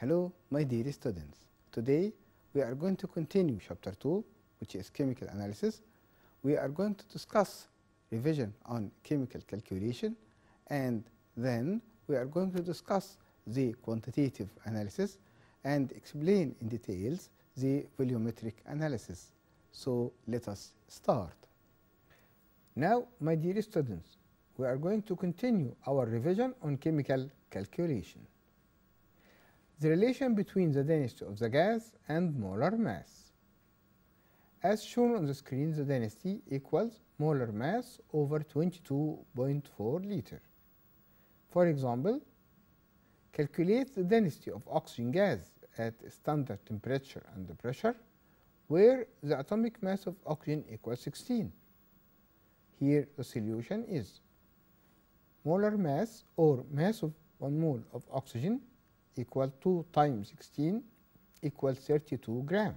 Hello, my dear students. Today we are going to continue chapter 2, which is chemical analysis. We are going to discuss revision on chemical calculation, and then we are going to discuss the quantitative analysis and explain in details the volumetric analysis. So let us start. Now, my dear students, we are going to continue our revision on chemical calculation. The relation between the density of the gas and molar mass. As shown on the screen, the density equals molar mass over 22.4 liter. For example, calculate the density of oxygen gas at standard temperature and pressure, where the atomic mass of oxygen equals 16. Here the solution is molar mass or mass of 1 mole of oxygen equal 2 times 16 equals 32 gram.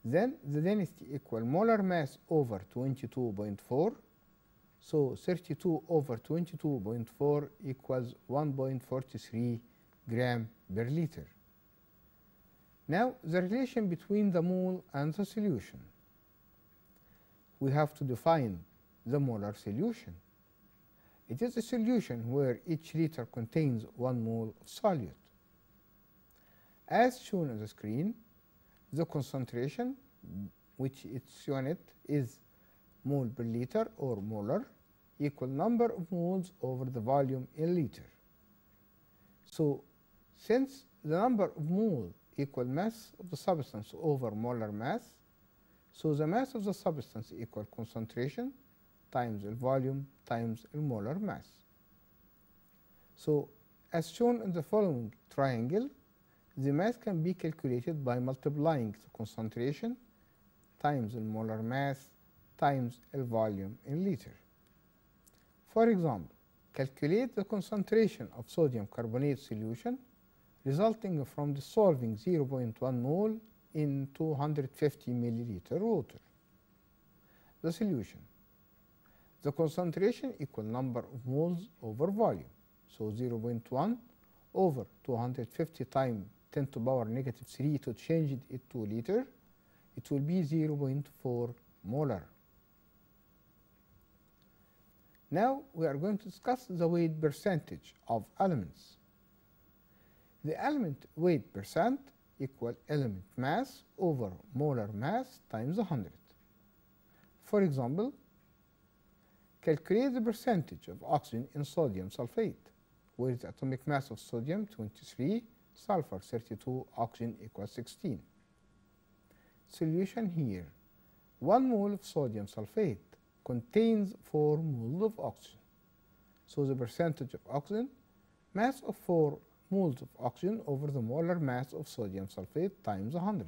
Then the density equal molar mass over 22.4. So 32 over 22.4 equals 1.43 gram per liter. Now the relation between the mole and the solution. We have to define the molar solution. It is a solution where each liter contains 1 mole of solute. As shown on the screen, the concentration, which its unit is mole per liter or molar, equal number of moles over the volume in liter. So, since the number of mole equal mass of the substance over molar mass, so the mass of the substance equal concentration times the volume times the molar mass. So, as shown in the following triangle, the mass can be calculated by multiplying the concentration times the molar mass times the volume in liter. For example, calculate the concentration of sodium carbonate solution resulting from dissolving 0.1 mole in 250 milliliter water. The solution. The concentration equal number of moles over volume. So 0.1 over 250 times 10 to the power negative 3 to change it to liter, it will be 0.4 molar. Now we are going to discuss the weight percentage of elements. The element weight percent equal element mass over molar mass times 100. For example, calculate the percentage of oxygen in sodium sulfate, where the atomic mass of sodium 23, sulfur 32, oxygen equals 16. Solution here. 1 mole of sodium sulfate contains 4 moles of oxygen. So the percentage of oxygen, mass of 4 moles of oxygen over the molar mass of sodium sulfate times 100.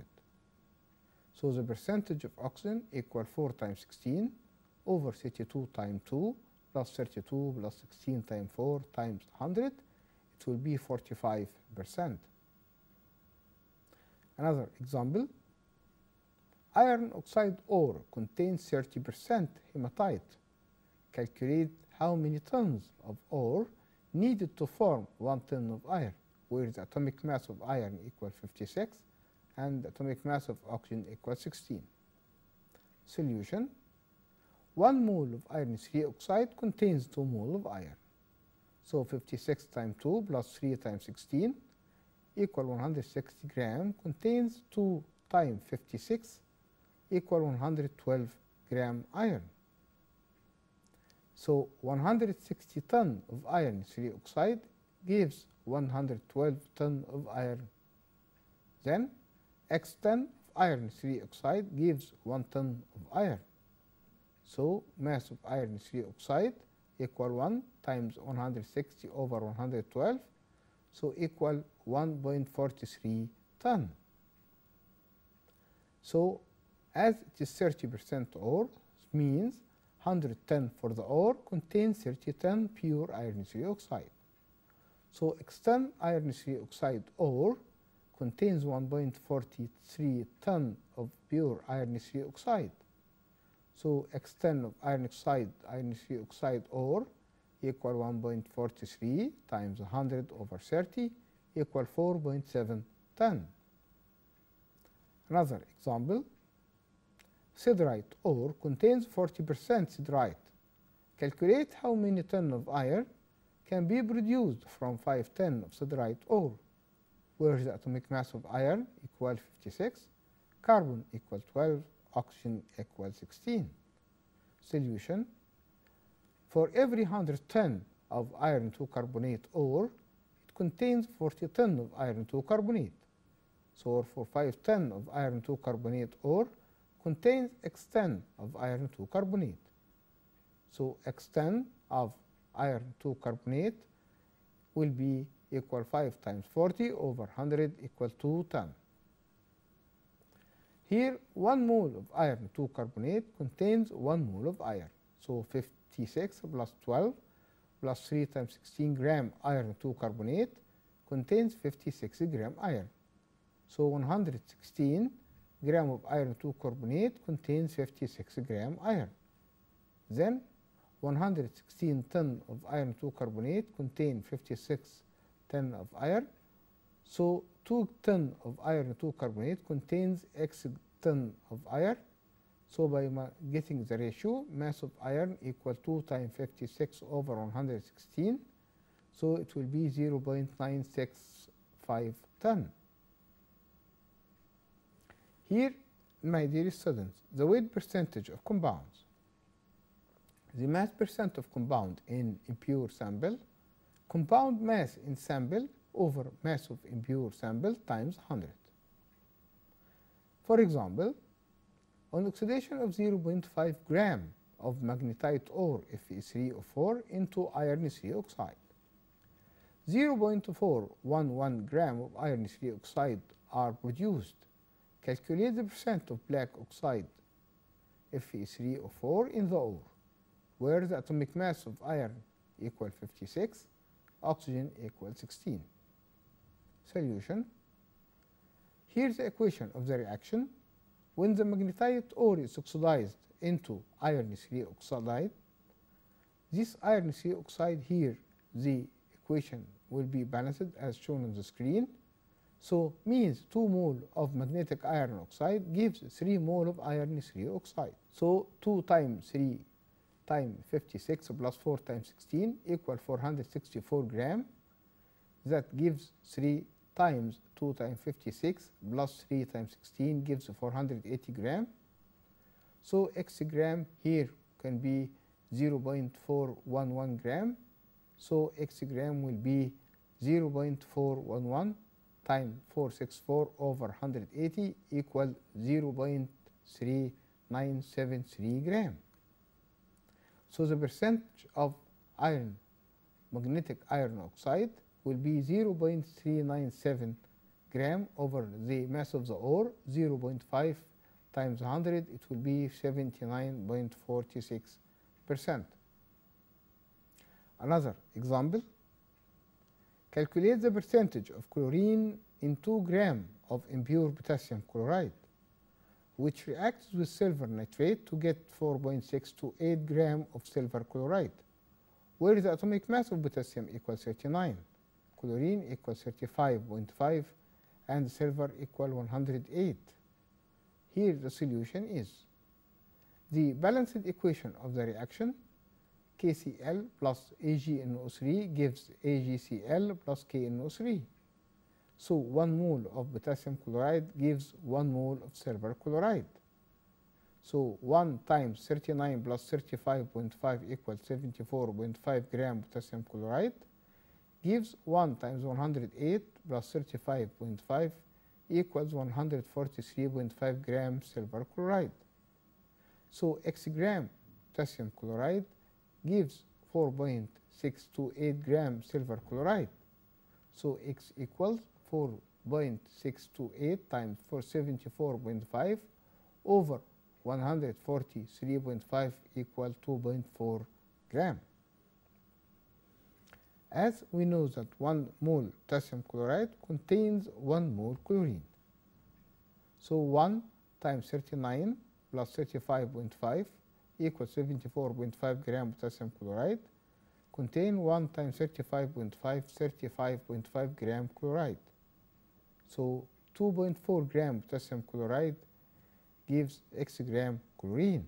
So the percentage of oxygen equal 4 times 16 over 32 times 2 plus 32 plus 16 times 4 times 100, it will be 45%. Another example, iron oxide ore contains 30% hematite. Calculate how many tons of ore needed to form 1 ton of iron, where the atomic mass of iron equals 56 and the atomic mass of oxygen equals 16. Solution. 1 mole of iron 3 oxide contains 2 mole of iron. So 56 times 2 plus 3 times 16 equal 160 gram contains 2 times 56 equal 112 gram iron. So 160 ton of iron 3 oxide gives 112 ton of iron. Then X ton of iron 3 oxide gives 1 ton of iron. So mass of iron 3 oxide equal 1 times 160 over 112, so equal 1.43 ton. So as it is 30% ore, means 100 ton for the ore contains 30 ton pure iron 3 oxide. So X ton iron 3 oxide ore contains 1.43 ton of pure iron 3 oxide. So X ton of iron 3 oxide ore equal 1.43 times 100 over 30 equal 4.7 ton. Another example, siderite ore contains 40% siderite. Calculate how many tons of iron can be produced from 5 tons of siderite ore, where the atomic mass of iron equal 56, carbon equal 12, oxygen equal 16. Solution: for every 100 tons of iron 2 carbonate ore, it contains 40 tons of iron 2 carbonate. So for 5 tons of iron 2 carbonate ore contains X ton of iron 2 carbonate. So X ton of iron 2 carbonate will be equal 5 times 40 over 100 equal 2 ton. Here 1 mole of iron 2 carbonate contains 1 mole of iron. So 56 plus 12 plus 3 times 16 gram iron 2 carbonate contains 56 gram iron. So 116 gram of iron 2 carbonate contains 56 gram iron. Then 116 ton of iron 2 carbonate contain 56 ton of iron. So 2 ton of iron 2 carbonate contains X ton of iron. So by getting the ratio, mass of iron equal 2 times 56 over 116. So it will be 0.965 ton. Here, my dear students, the weight percentage of compounds. The mass percent of compound in impure sample, compound mass in sample over mass of impure sample times 100. For example, on oxidation of 0.5 gram of magnetite ore Fe3O4 into iron 3 oxide, 0.411 gram of iron 3 oxide are produced. Calculate the percent of black oxide Fe3O4 in the ore, where the atomic mass of iron equal 56, oxygen equal 16. Solution: here's the equation of the reaction. When the magnetite ore is oxidized into iron 3 oxide, this iron 3 oxide here, the equation will be balanced as shown on the screen. So means 2 mole of magnetic iron oxide gives 3 mole of iron 3 oxide. So 2 times 3 times 56 plus 4 times 16 equal 464 gram. That gives 3 times 2 times 56 plus 3 times 16 gives 480 gram. So X gram here can be 0.411 gram. So X gram will be 0.411 times 464 over 180 equal 0.3973 gram. So the percentage of iron, magnetic iron oxide, will be 0.397 gram over the mass of the ore, 0.5 times 100, it will be 79.46%. Another example, calculate the percentage of chlorine in 2 gram of impure potassium chloride, which reacts with silver nitrate to get 4.628 gram of silver chloride, where the atomic mass of potassium equals 39, chlorine equals 35.5, and silver equal 108. Here the solution is the balanced equation of the reaction. KCl plus AgNO3 gives AgCl plus KNO3. So 1 mole of potassium chloride gives 1 mole of silver chloride. So 1 times 39 plus 35.5 equals 74.5 gram potassium chloride gives 1 times 108 plus 35.5 equals 143.5 gram silver chloride. So X gram potassium chloride gives 4.628 gram silver chloride. So X equals 4.628 times 474.5 over 143.5 equal 2.4 gram. As we know that 1 mole potassium chloride contains 1 mole chlorine. So 1 times 39 plus 35.5 equals 74.5 gram potassium chloride. contain 1 times 35.5 gram chloride. So 2.4 gram potassium chloride gives x gram chlorine.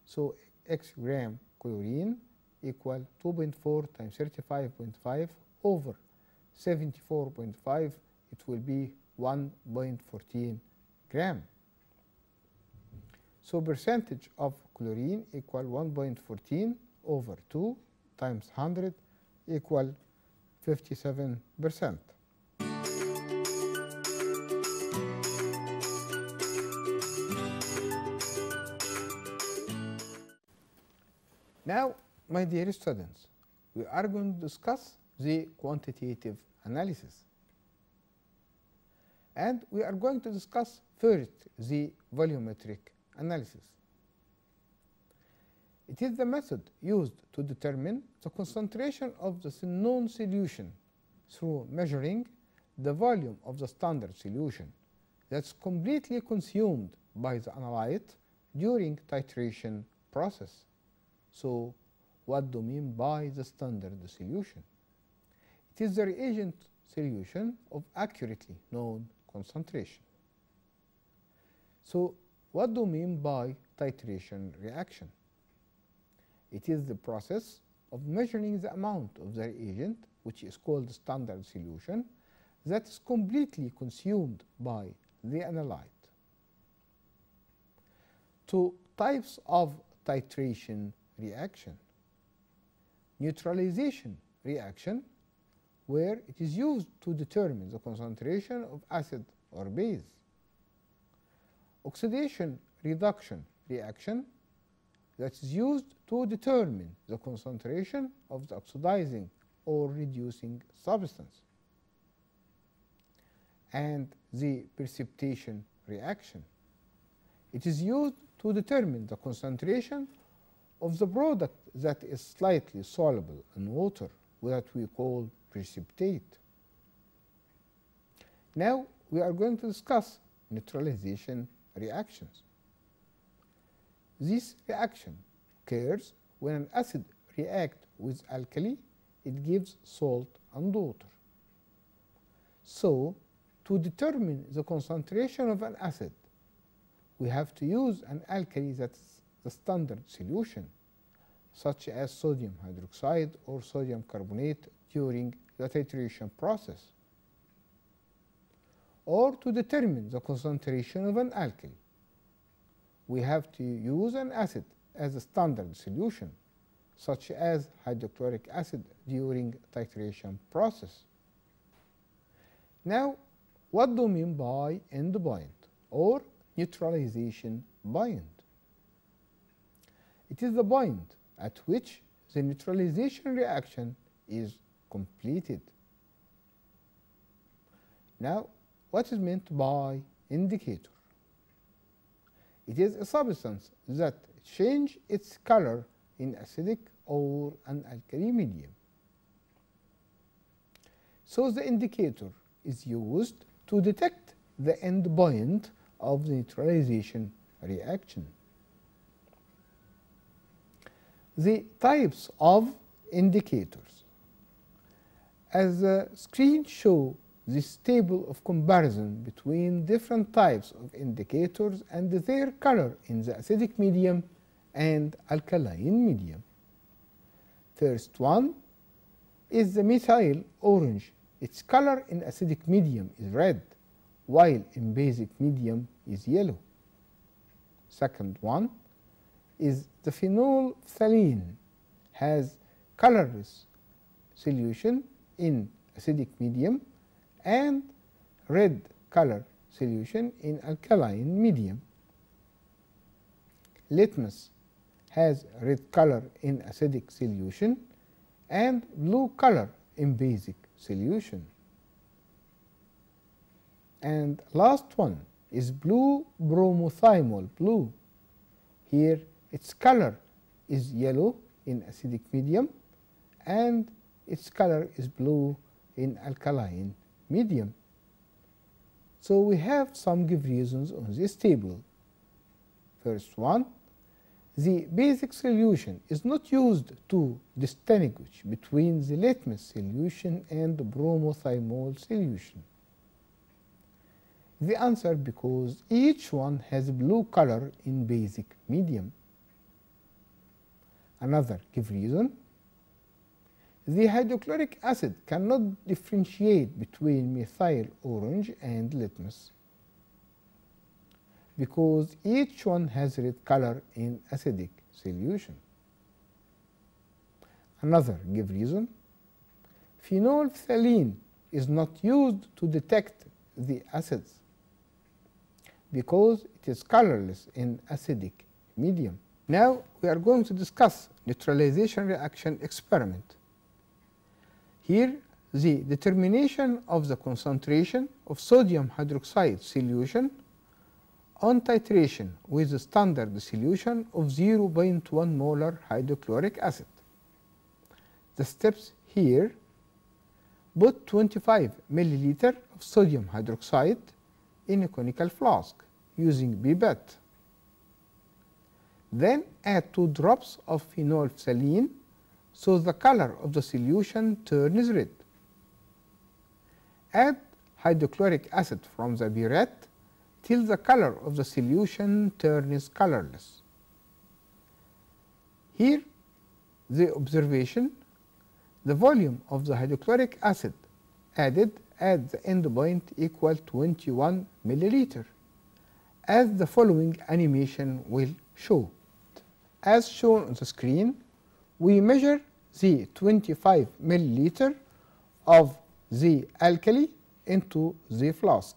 So x gram chlorine equal 2.4 times 35.5 over 74.5, it will be 1.14 gram. So percentage of chlorine equal 1.14 over 2 times 100 equal 57%. Now, my dear students, we are going to discuss the quantitative analysis. And we are going to discuss first the volumetric analysis. It is the method used to determine the concentration of the known solution through measuring the volume of the standard solution that's completely consumed by the analyte during titration process. So, what do we mean by the standard solution? It is the reagent solution of accurately known concentration. So, what do we mean by titration reaction? It is the process of measuring the amount of the reagent, which is called standard solution, that is completely consumed by the analyte. Two types of titration reaction. Neutralization reaction, where it is used to determine the concentration of acid or base. Oxidation reduction reaction, that is used to determine the concentration of the oxidizing or reducing substance. And the precipitation reaction, it is used to determine the concentration of the product that is slightly soluble in water, that we call precipitate. Now we are going to discuss neutralization reactions. This reaction occurs when an acid reacts with alkali, it gives salt and water. So, to determine the concentration of an acid, we have to use an alkali that's the standard solution, such as sodium hydroxide or sodium carbonate during the titration process. Or to determine the concentration of an alkali, we have to use an acid as a standard solution, such as hydrochloric acid during titration process. Now, what do we mean by endpoint or neutralization point? It is the point at which the neutralization reaction is completed. Now, what is meant by indicator? It is a substance that changes its color in acidic or an alkali medium. So the indicator is used to detect the end point of the neutralization reaction. The types of indicators. As the screen shows this table of comparison between different types of indicators and their color in the acidic medium and alkaline medium. First one is the methyl orange. Its color in acidic medium is red, while in basic medium is yellow. Second one is the phenolphthalein, has colorless solution in acidic medium and red color solution in alkaline medium. Litmus has red color in acidic solution and blue color in basic solution. And last one is blue bromothymol blue. Here its color is yellow in acidic medium and its color is blue in alkaline medium. So we have some give reasons on this table. First one, the basic solution is not used to distinguish between the litmus solution and the bromothymol solution? The answer, because each one has blue color in basic medium. Another give reason. The hydrochloric acid cannot differentiate between methyl orange and litmus, because each one has red color in acidic solution. Another give reason. Phenolphthalein is not used to detect the acids, because it is colorless in acidic medium. Now we are going to discuss neutralization reaction experiment. Here the determination of the concentration of sodium hydroxide solution on titration with the standard solution of 0.1 molar hydrochloric acid. The steps here: put 25 milliliter of sodium hydroxide in a conical flask using pipette. Then add 2 drops of phenolphthalein so the color of the solution turns red. Add hydrochloric acid from the pipette till the color of the solution turns colorless. Here the observation: the volume of the hydrochloric acid added at the end point equal 21 milliliter, as the following animation will show. As shown on the screen, we measure the 25 milliliter of the alkali into the flask,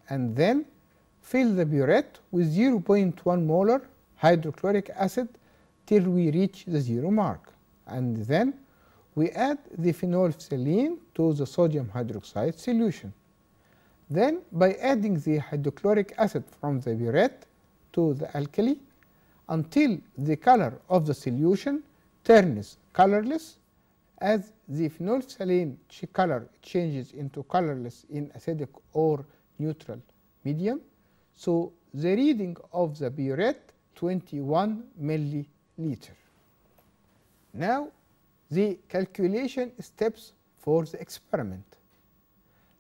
and then fill the burette with 0.1 molar hydrochloric acid till we reach the 0 mark, and then we add the phenolphthalein to the sodium hydroxide solution. Then, by adding the hydrochloric acid from the burette to the alkali until the color of the solution turns colorless, as the phenolphthalein color changes into colorless in acidic or neutral medium. So the reading of the burette 21 milliliter. Now the calculation steps for the experiment.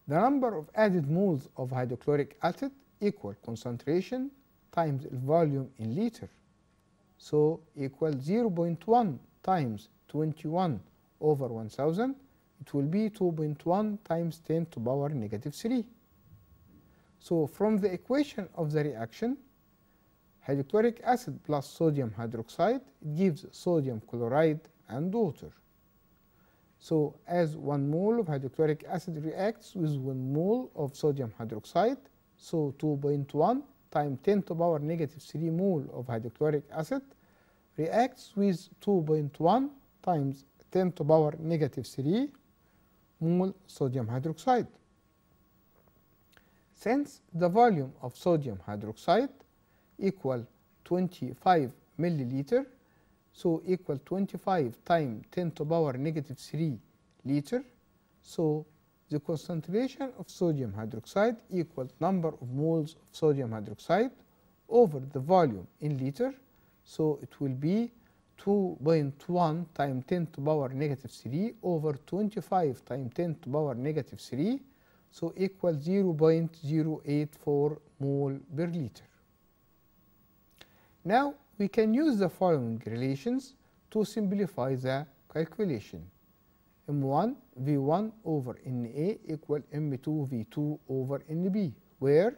The number of added moles of hydrochloric acid equal concentration times volume in liter. So equal 0.1 times 21 over 1000, it will be 2.1 times 10 to the power negative 3. So from the equation of the reaction, hydrochloric acid plus sodium hydroxide gives sodium chloride and water. So as 1 mole of hydrochloric acid reacts with 1 mole of sodium hydroxide, so 2.1 times 10 to the power negative 3 mole of hydrochloric acid reacts with 2.1 times 10 to the power negative 3 mole sodium hydroxide. Since the volume of sodium hydroxide equal 25 milliliter, so equal 25 times 10 to the power negative 3 liter, so the concentration of sodium hydroxide equals number of moles of sodium hydroxide over the volume in liter, so it will be 2.1 times 10 to the power negative 3 over 25 times 10 to the power negative 3, so equal 0.084 mole per liter. Now we can use the following relations to simplify the calculation. M1 V1 over Na equal M2 V2 over Nb, where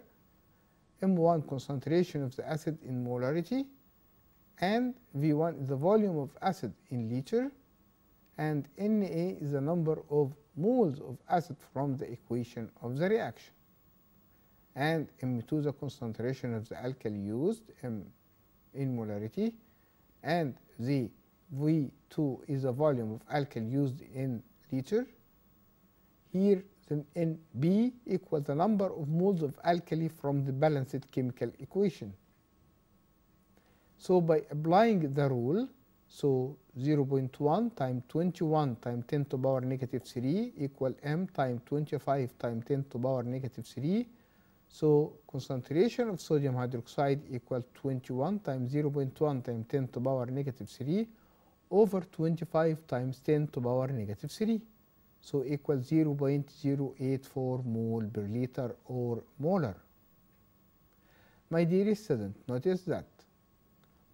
M1 concentration of the acid in molarity, and V1 is the volume of acid in liter, and Na is the number of moles of acid from the equation of the reaction, and M2 the concentration of the alkali used in molarity, and the V2 is the volume of alkali used in liter. Here the Nb equals the number of moles of alkali from the balanced chemical equation. So by applying the rule, so 0.1 times 21 times 10 to the power negative 3 equal m times 25 times 10 to the power negative 3, So concentration of sodium hydroxide equal 21 times 0.1 times 10 to the power negative 3 over 25 times 10 to the power negative 3. So equal 0.084 mole per liter or molar. My dear student, notice that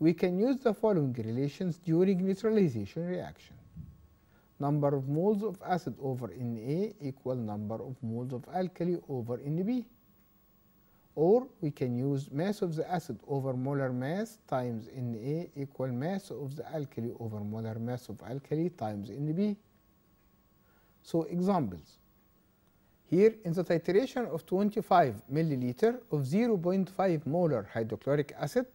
we can use the following relations during neutralization reaction. Number of moles of acid over Na equal number of moles of alkali over Nb. Or we can use mass of the acid over molar mass times Na equal mass of the alkali over molar mass of alkali times Nb. So examples. Here in the titration of 25 milliliter of 0.5 molar hydrochloric acid,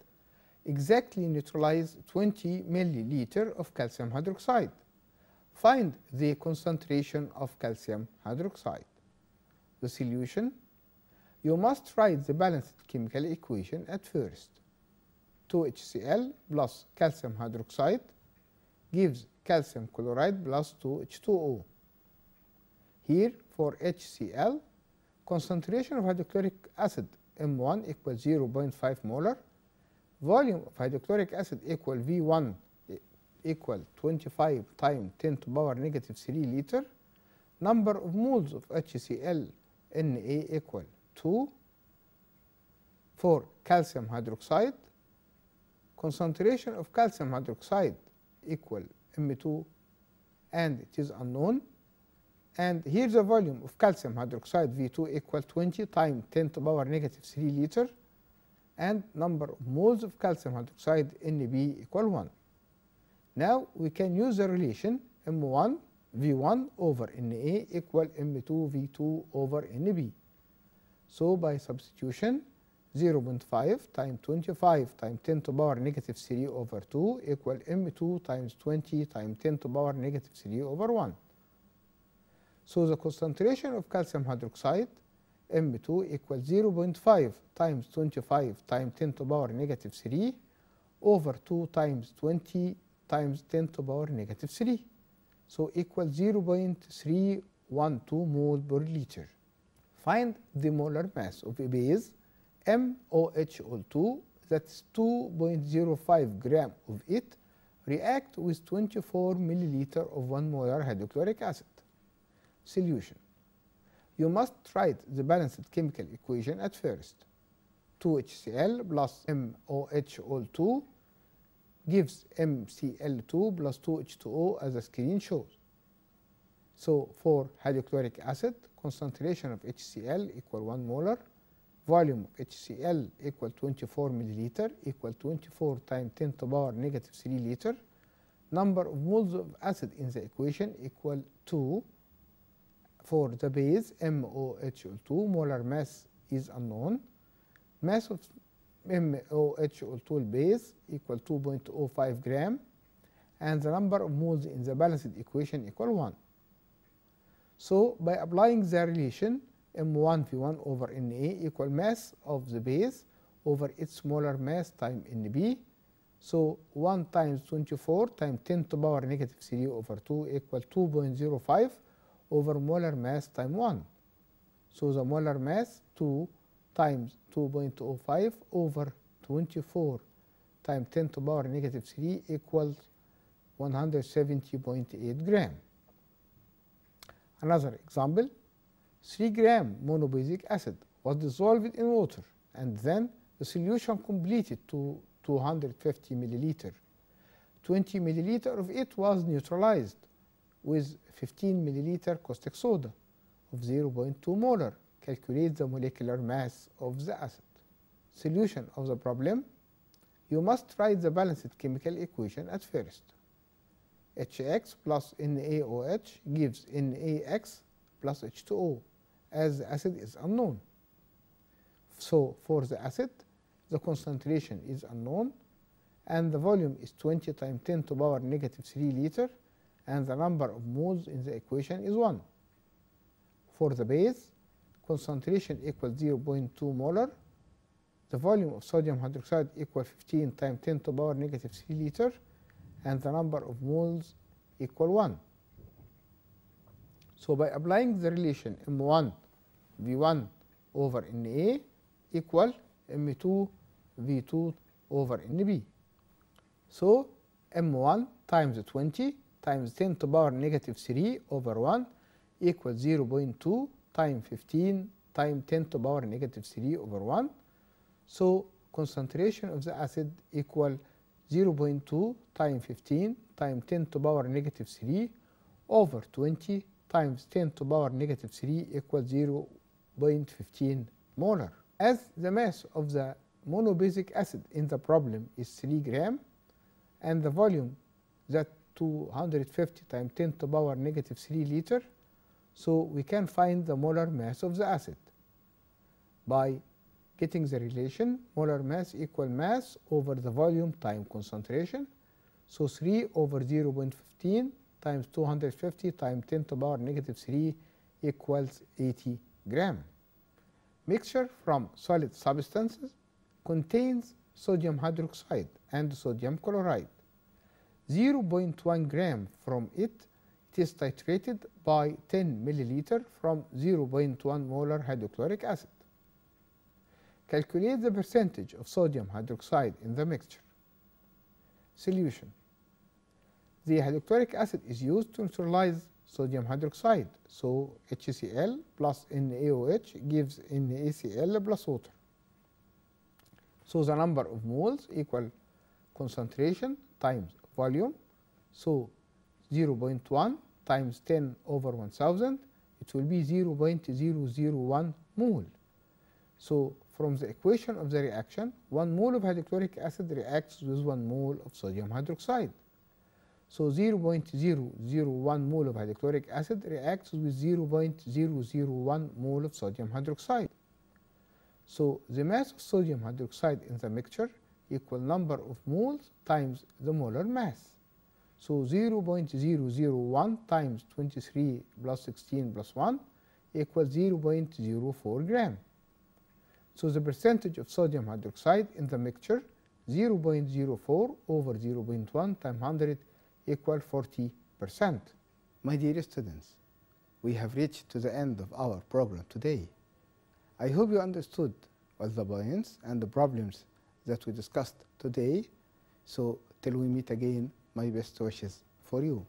exactly neutralize 20 milliliter of calcium hydroxide. Find the concentration of calcium hydroxide. The solution: you must write the balanced chemical equation at first. 2HCl plus calcium hydroxide gives calcium chloride plus 2H2O. Here for HCl, concentration of hydrochloric acid M1 equals 0.5 molar, volume of hydrochloric acid equal V1 equal 25 times 10 to the power negative 3 liter, number of moles of HCl Na equal 2. For calcium hydroxide, concentration of calcium hydroxide equal M2 and it is unknown, and here the volume of calcium hydroxide V2 equal 20 times 10 to the power negative 3 liter, and number of moles of calcium hydroxide Nb equal 1. Now we can use the relation M1 V1 over Na equal M2 V2 over Nb. So by substitution, 0.5 times 25 times 10 to the power negative 3 over 2 equal M2 times 20 times 10 to the power negative 3 over 1. So the concentration of calcium hydroxide M2 equals 0.5 times 25 times 10 to the power negative 3 over 2 times 20 times 10 to the power negative 3. So equal 0.312 mole per liter. Find the molar mass of a base MOHO2, that's 2.05 gram of it, react with 24 milliliter of 1 molar hydrochloric acid. Solution: you must write the balanced chemical equation at first. 2HCl plus MOHO2 gives MCl2 plus 2H2O as the screen shows. So for hydrochloric acid, concentration of HCl equal 1 molar, volume of HCl equal 24 milliliter equal 24 times 10 to the power negative 3 liter, number of moles of acid in the equation equal 2. For the base MOHO2, molar mass is unknown, mass of MOHO2 base equal 2.05 gram, and the number of moles in the balanced equation equal 1. So by applying the relation M1 V1 over Na equal mass of the base over its molar mass times Nb, so 1 times 24 times 10 to the power negative 3 over 2 equal 2.05 over molar mass times 1. So the molar mass 2 times 2.05 over 24 times 10 to the power negative 3 equals 170.8 gram. Another example, 3 gram monobasic acid was dissolved in water and then the solution completed to 250 milliliter. 20 milliliter of it was neutralized with 15 milliliter caustic soda of 0.2 molar. Calculate the molecular mass of the acid. Solution of the problem: you must write the balanced chemical equation at first. HX plus NaOH gives NaX plus H2O, as the acid is unknown. So for the acid, the concentration is unknown and the volume is 20 times 10 to the power negative 3 liter, and the number of moles in the equation is 1. For the base, concentration equals 0.2 molar, the volume of sodium hydroxide equals 15 times 10 to the power negative 3 liter, and the number of moles equal 1. So by applying the relation M1 V1 over Na, equal M2 V2 over NB. So M1 times 20 times 10 to the power negative 3 over 1 equals 0.2 times 15 times 10 to the power negative 3 over 1. So concentration of the acid equal 0.2 times 15 times 10 to the power negative 3 over 20 times 10 to the power negative 3 equals 0.15 molar. As the mass of the monobasic acid in the problem is 3 gram and the volume that 250 times 10 to the power negative 3 liter, so we can find the molar mass of the acid by getting the relation molar mass equal mass over the volume times concentration. So 3 over 0.15 times 250 times 10 to the power negative 3 equals 80 gram. Mixture from solid substances contains sodium hydroxide and sodium chloride. 0.1 gram from it is titrated by 10 milliliter from 0.1 molar hydrochloric acid. Calculate the percentage of sodium hydroxide in the mixture. Solution. The hydrochloric acid is used to neutralize sodium hydroxide, so HCl plus NaOH gives NaCl plus water. So the number of moles equal concentration times volume, so 0.1 times 10 over 1000, it will be 0.001 mole. So from the equation of the reaction, 1 mole of hydrochloric acid reacts with 1 mole of sodium hydroxide. So 0.001 mole of hydrochloric acid reacts with 0.001 mole of sodium hydroxide. So the mass of sodium hydroxide in the mixture equal number of moles times the molar mass. So 0.001 times 23 plus 16 plus 1 equals 0.04 gram. So the percentage of sodium hydroxide in the mixture 0.04 over 0.1 times 100 equal 40%. My dear students, we have reached to the end of our program today. I hope you understood all the points and the problems that we discussed today. So till we meet again, my best wishes for you.